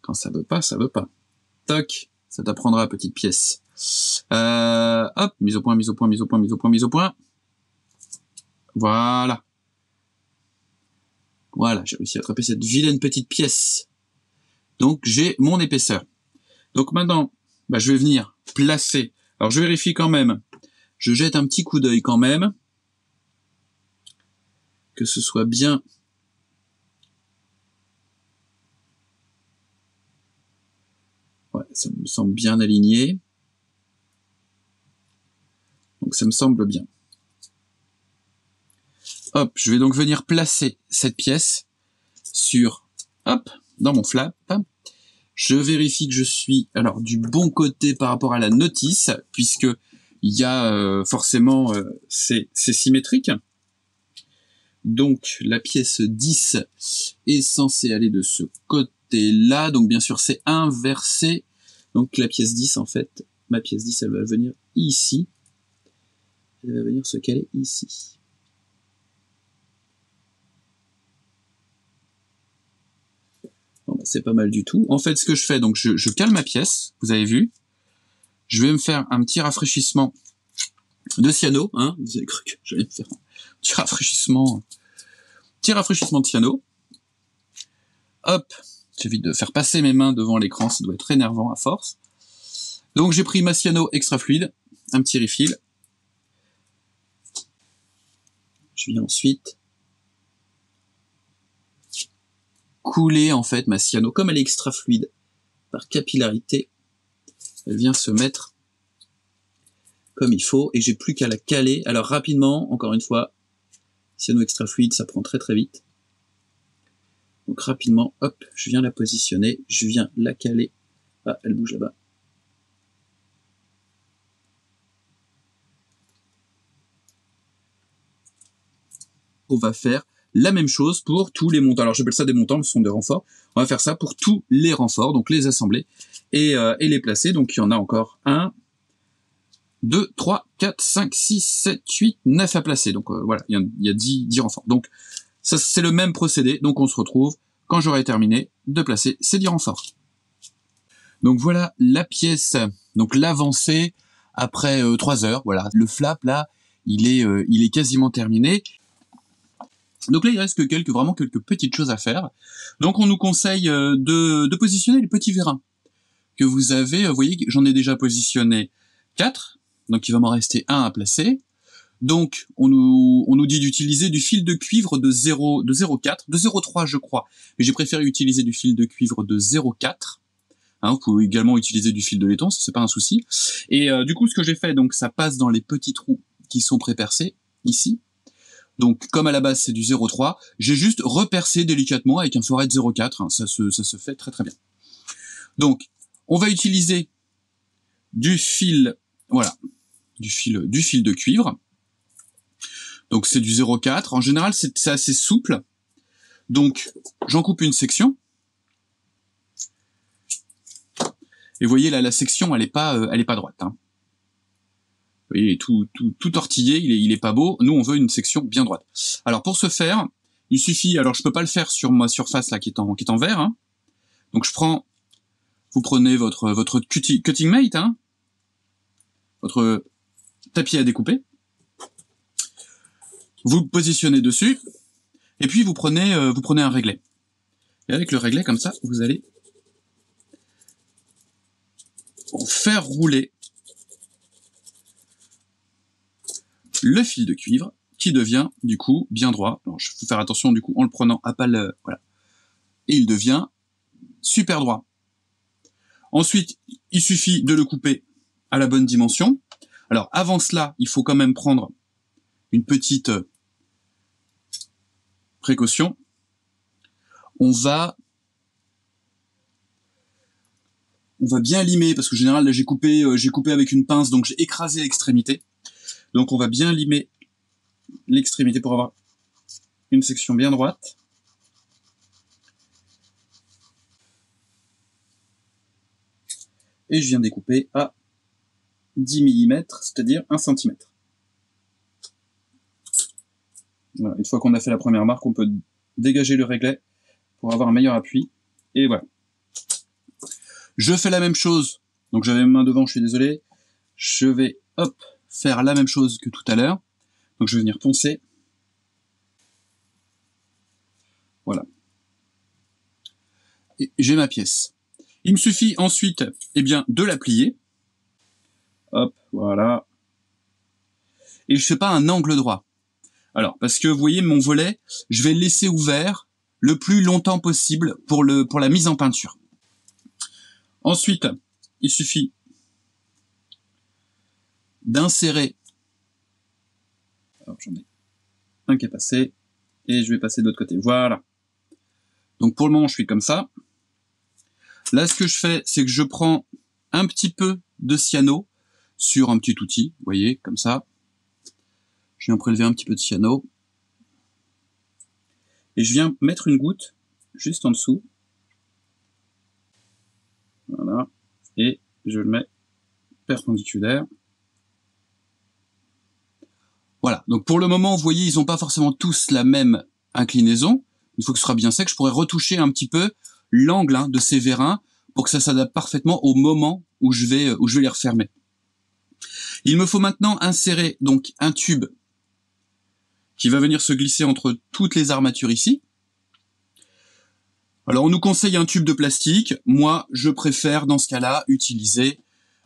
quand ça veut pas, ça veut pas. Toc, ça t'apprendra, petite pièce. Hop, mise au point, mise au point, mise au point, mise au point, mise au point. Voilà. Voilà, j'ai réussi à attraper cette vilaine petite pièce. Donc j'ai mon épaisseur. Donc maintenant, bah, je vais venir placer. Alors je vérifie quand même. Je jette un petit coup d'œil quand même. Que ce soit bien. Ouais, Ça me semble bien aligné. Donc ça me semble bien. Hop, je vais donc venir placer cette pièce sur, hop, dans mon flap. Je vérifie que je suis alors du bon côté par rapport à la notice, puisque il y a forcément c'est symétrique. Donc la pièce 10 est censée aller de ce côté-là. Donc bien sûr c'est inversé. Donc la pièce 10 en fait, ma pièce 10 elle va venir ici. Elle va venir se caler ici. Bon, bah, c'est pas mal du tout. En fait ce que je fais, donc je cale ma pièce, vous avez vu. Je vais me faire un petit rafraîchissement de cyano, hein. Vous avez cru que j'allais me faire un petit rafraîchissement de cyano. Hop, j'évite de faire passer mes mains devant l'écran, ça doit être énervant à force. Donc j'ai pris ma cyano extra fluide, un petit refill. Je viens ensuite couler en fait ma cyano, comme elle est extra fluide, par capillarité, elle vient se mettre comme il faut, et j'ai plus qu'à la caler. Alors rapidement, encore une fois, cyano extra fluide, ça prend très très vite. Donc rapidement, hop, je viens la positionner, je viens la caler. Ah, elle bouge là-bas. On va faire la même chose pour tous les montants. Alors j'appelle ça des montants, ce sont des renforts. On va faire ça pour tous les renforts, donc les assembler et les placer. Donc il y en a encore 1, 2, 3, 4, 5, 6, 7, 8, 9 à placer. Donc voilà, il y a 10 renforts. Donc ça c'est le même procédé. Donc on se retrouve quand j'aurai terminé de placer ces 10 renforts. Donc voilà la pièce, donc l'avancée après 3 heures. Voilà, le flap là, il est quasiment terminé. Donc là, il reste que vraiment quelques petites choses à faire. Donc on nous conseille de positionner les petits vérins que vous avez. Vous voyez, j'en ai déjà positionné 4, donc il va m'en rester 1 à placer. Donc on nous dit d'utiliser du fil de cuivre de 0,4, de 0,3 je crois, mais j'ai préféré utiliser du fil de cuivre de 0,4. Hein, vous pouvez également utiliser du fil de laiton, c'est pas un souci. Et du coup, ce que j'ai fait, donc ça passe dans les petits trous qui sont prépercés ici. Donc, comme à la base c'est du 0,3, j'ai juste repercé délicatement avec un forêt de 0,4. Hein, ça se fait très très bien. Donc, on va utiliser du fil, voilà, du fil de cuivre. Donc c'est du 0,4. En général, c'est assez souple. Donc, j'en coupe une section. Et vous voyez là, la section, elle est pas droite. Hein. Vous voyez, tout tortillé, il est pas beau. Nous, on veut une section bien droite. Alors, pour ce faire, il suffit... Alors, je peux pas le faire sur ma surface là qui est en vert. Hein. Donc, vous prenez votre cutting mate, hein, votre tapis à découper. Vous le positionnez dessus. Et puis, vous prenez un réglet. Et avec le réglet, comme ça, vous allez faire rouler le fil de cuivre qui devient du coup bien droit. Alors, il faut faire attention du coup en le prenant à pas le... Voilà. Et il devient super droit. Ensuite, il suffit de le couper à la bonne dimension. Alors avant cela, il faut quand même prendre une petite précaution. On va bien limer, parce que en général, là, j'ai coupé avec une pince, donc j'ai écrasé l'extrémité. Donc on va bien limer l'extrémité pour avoir une section bien droite. Et je viens découper à 10 mm, c'est-à-dire 1 cm. Voilà. Une fois qu'on a fait la première marque, on peut dégager le réglet pour avoir un meilleur appui. Et voilà. Je fais la même chose. Donc j'avais ma main devant, je suis désolé. Je vais, hop, faire la même chose que tout à l'heure. Donc je vais venir poncer. Voilà. Et j'ai ma pièce. Il me suffit ensuite, eh bien, de la plier. Hop, voilà. Et je fais pas un angle droit. Alors, parce que vous voyez, mon volet, je vais le laisser ouvert le plus longtemps possible pour la mise en peinture. Ensuite, il suffit d'insérer. Alors j'en ai un qui est passé, et je vais passer de l'autre côté. Voilà. Donc pour le moment, je suis comme ça. Là, ce que je fais, c'est que je prends un petit peu de cyano sur un petit outil, vous voyez, comme ça. Je viens prélever un petit peu de cyano. Et je viens mettre une goutte juste en dessous. Voilà. Et je le mets perpendiculaire. Voilà. Donc pour le moment, vous voyez, ils n'ont pas forcément tous la même inclinaison. Une fois que ce sera bien sec, je pourrais retoucher un petit peu l'angle de ces vérins pour que ça s'adapte parfaitement au moment où je vais les refermer. Il me faut maintenant insérer donc un tube qui va venir se glisser entre toutes les armatures ici. Alors on nous conseille un tube de plastique. Moi, je préfère dans ce cas-là utiliser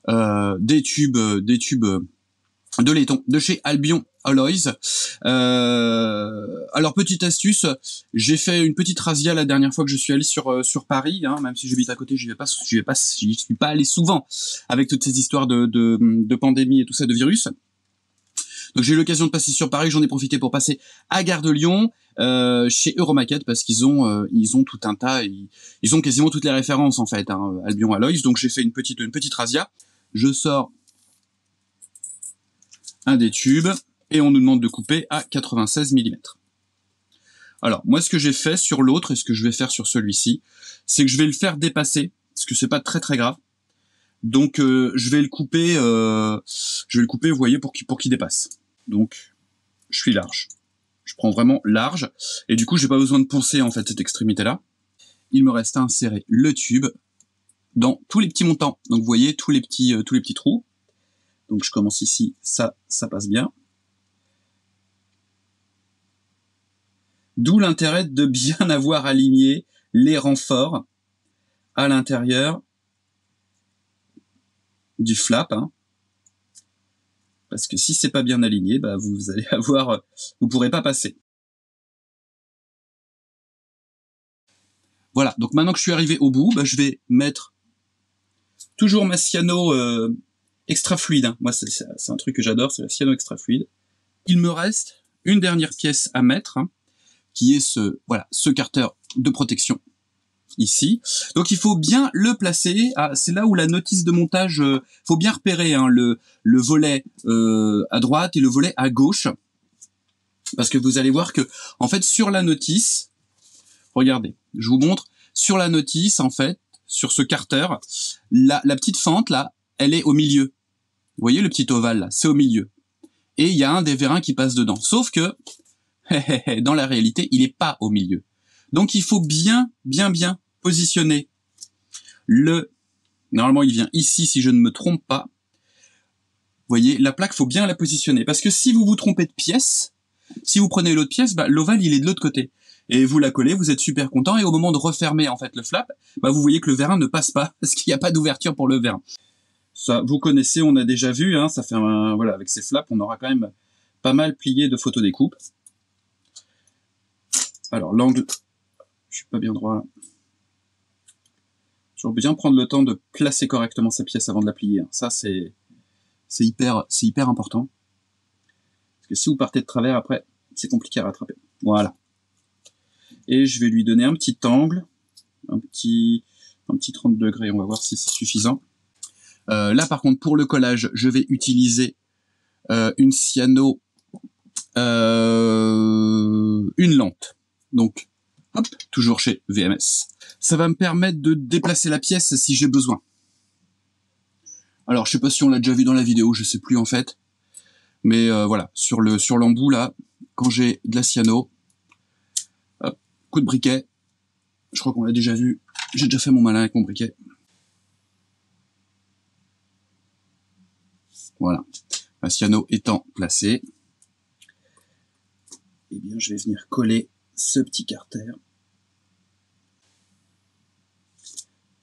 des tubes de laiton de chez Albion Alloys. Alors petite astuce, j'ai fait une petite razzia la dernière fois que je suis allé sur Paris, hein, même si j'habite à côté, j'y suis pas allé souvent avec toutes ces histoires de pandémie et tout ça, de virus. Donc j'ai eu l'occasion de passer sur Paris, j'en ai profité pour passer à Gare de Lyon, chez Euromaquette, parce qu'ils ont tout un tas, ils ont quasiment toutes les références en fait, hein, Albion Alloys. Donc j'ai fait une petite razzia. Je sors un des tubes et on nous demande de couper à 96 mm. Alors moi, ce que j'ai fait sur l'autre et ce que je vais faire sur celui-ci, c'est que je vais le faire dépasser, parce que c'est pas très grave. Donc je vais le couper, vous voyez, pour qu'il dépasse. Donc je suis large. Je prends vraiment large et du coup j'ai pas besoin de poncer en fait cette extrémité là. Il me reste à insérer le tube dans tous les petits montants. Donc vous voyez tous les petits trous. Donc je commence ici, ça passe bien. D'où l'intérêt de bien avoir aligné les renforts à l'intérieur du flap, hein. Parce que si c'est pas bien aligné, bah vous pourrez pas passer. Voilà, donc maintenant que je suis arrivé au bout, bah, je vais mettre toujours ma cyano extra fluide, hein. Moi c'est un truc que j'adore, c'est la cyano extra fluide. Il me reste une dernière pièce à mettre, hein, qui est ce carter de protection ici. Donc il faut bien le placer. C'est là où la notice de montage, faut bien repérer, hein, le volet à droite et le volet à gauche, parce que vous allez voir que en fait sur la notice, regardez, je vous montre, sur la notice en fait, sur ce carter, la petite fente là, elle est au milieu. Vous voyez le petit ovale là, c'est au milieu. Et il y a un des vérins qui passe dedans. Sauf que dans la réalité, il n'est pas au milieu. Donc il faut bien positionner normalement il vient ici si je ne me trompe pas. Vous voyez, la plaque, faut bien la positionner. Parce que si vous vous trompez de pièce, si vous prenez l'autre pièce, bah, l'ovale il est de l'autre côté. Et vous la collez, vous êtes super content, et au moment de refermer en fait le flap, bah, vous voyez que le vérin ne passe pas, parce qu'il n'y a pas d'ouverture pour le vérin. Ça, vous connaissez, on a déjà vu, hein, ça fait voilà, avec ces flaps, on aura quand même pas mal plié de photo découpe. Alors l'angle, je suis pas bien droit là. Toujours bien prendre le temps de placer correctement sa pièce avant de la plier. Ça c'est hyper important. Parce que si vous partez de travers après, c'est compliqué à rattraper. Voilà. Et je vais lui donner un petit angle, un petit 30 degrés. On va voir si c'est suffisant. Là par contre pour le collage, je vais utiliser une cyano, une lente. Donc hop, toujours chez VMS. Ça va me permettre de déplacer la pièce si j'ai besoin. Alors, je sais pas si on l'a déjà vu dans la vidéo, je sais plus en fait. Mais voilà, sur l'embout là, quand j'ai de la cyano, hop, coup de briquet. Je crois qu'on l'a déjà vu. J'ai déjà fait mon malin avec mon briquet. Voilà. La cyano étant placée, eh bien, je vais venir coller ce petit carter.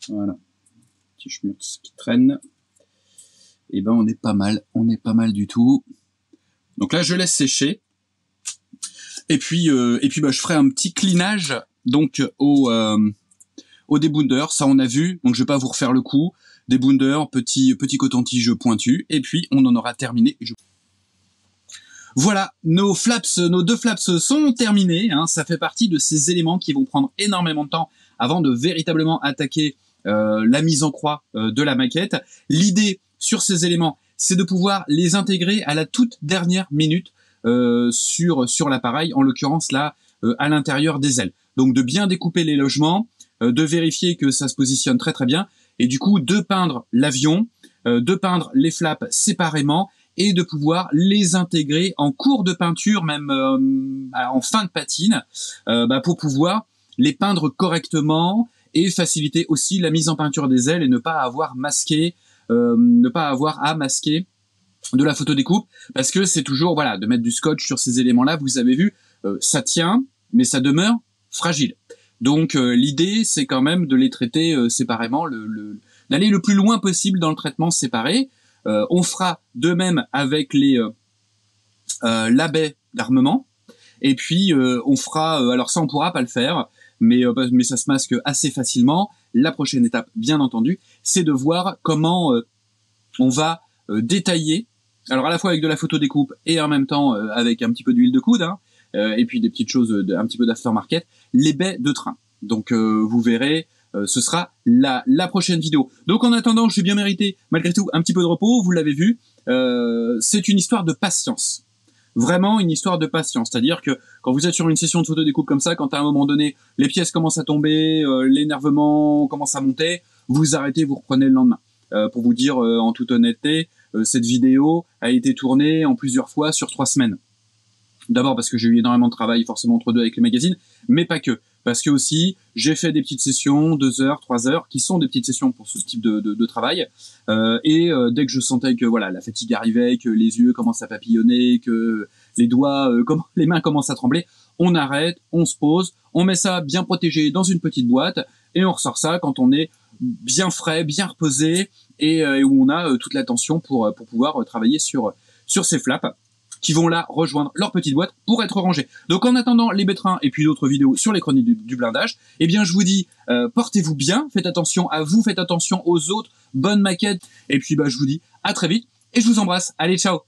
Voilà. Petit schmutz qui traîne. Et ben on est pas mal du tout. Donc là je laisse sécher. Et puis bah, je ferai un petit cleanage donc au débounder, ça on a vu, donc je vais pas vous refaire le coup. des bounders, petits coton-tige pointus, et puis on en aura terminé. Voilà, nos deux flaps sont terminés, hein. Ça fait partie de ces éléments qui vont prendre énormément de temps avant de véritablement attaquer la mise en croix de la maquette. L'idée sur ces éléments, c'est de pouvoir les intégrer à la toute dernière minute sur l'appareil, en l'occurrence là, à l'intérieur des ailes. Donc de bien découper les logements, de vérifier que ça se positionne très très bien, et du coup de peindre l'avion, de peindre les flaps séparément, et de pouvoir les intégrer en cours de peinture, même en fin de patine, pour pouvoir les peindre correctement et faciliter aussi la mise en peinture des ailes et ne pas avoir à masquer de la photodécoupe, parce que c'est toujours, voilà, de mettre du scotch sur ces éléments-là, vous avez vu, ça tient, mais ça demeure fragile. Donc l'idée, c'est quand même de les traiter séparément, d'aller le plus loin possible dans le traitement séparé. On fera de même avec la baie d'armement, et puis on fera, alors ça on pourra pas le faire, mais ça se masque assez facilement. La prochaine étape, bien entendu, c'est de voir comment on va détailler, alors à la fois avec de la photodécoupe et en même temps avec un petit peu d'huile de coude, hein, et puis des petites choses, un petit peu d'aftermarket, les baies de train. Donc vous verrez, ce sera la prochaine vidéo. Donc en attendant, j'ai bien mérité malgré tout un petit peu de repos, vous l'avez vu. C'est une histoire de patience. Vraiment une histoire de patience. C'est-à-dire que quand vous êtes sur une session de photodécoupe comme ça, quand à un moment donné, les pièces commencent à tomber, l'énervement commence à monter, vous arrêtez, vous reprenez le lendemain. Pour vous dire en toute honnêteté, cette vidéo a été tournée en plusieurs fois sur 3 semaines. D'abord parce que j'ai eu énormément de travail forcément entre deux avec les magazines, mais pas que. Parce que aussi, j'ai fait des petites sessions, 2 heures, 3 heures, qui sont des petites sessions pour ce type de travail. Dès que je sentais que voilà, la fatigue arrivait, que les yeux commencent à papillonner, que les doigts, les mains commencent à trembler, on arrête, on se pose, on met ça bien protégé dans une petite boîte, et on ressort ça quand on est bien frais, bien reposé, et où on a toute l'attention pour pouvoir travailler sur ces flaps, qui vont là rejoindre leur petite boîte pour être rangés. Donc en attendant les bêtrins et puis d'autres vidéos sur les chroniques du blindage, eh bien je vous dis, portez-vous bien, faites attention à vous, faites attention aux autres, bonne maquette, et puis je vous dis à très vite, et je vous embrasse, allez ciao.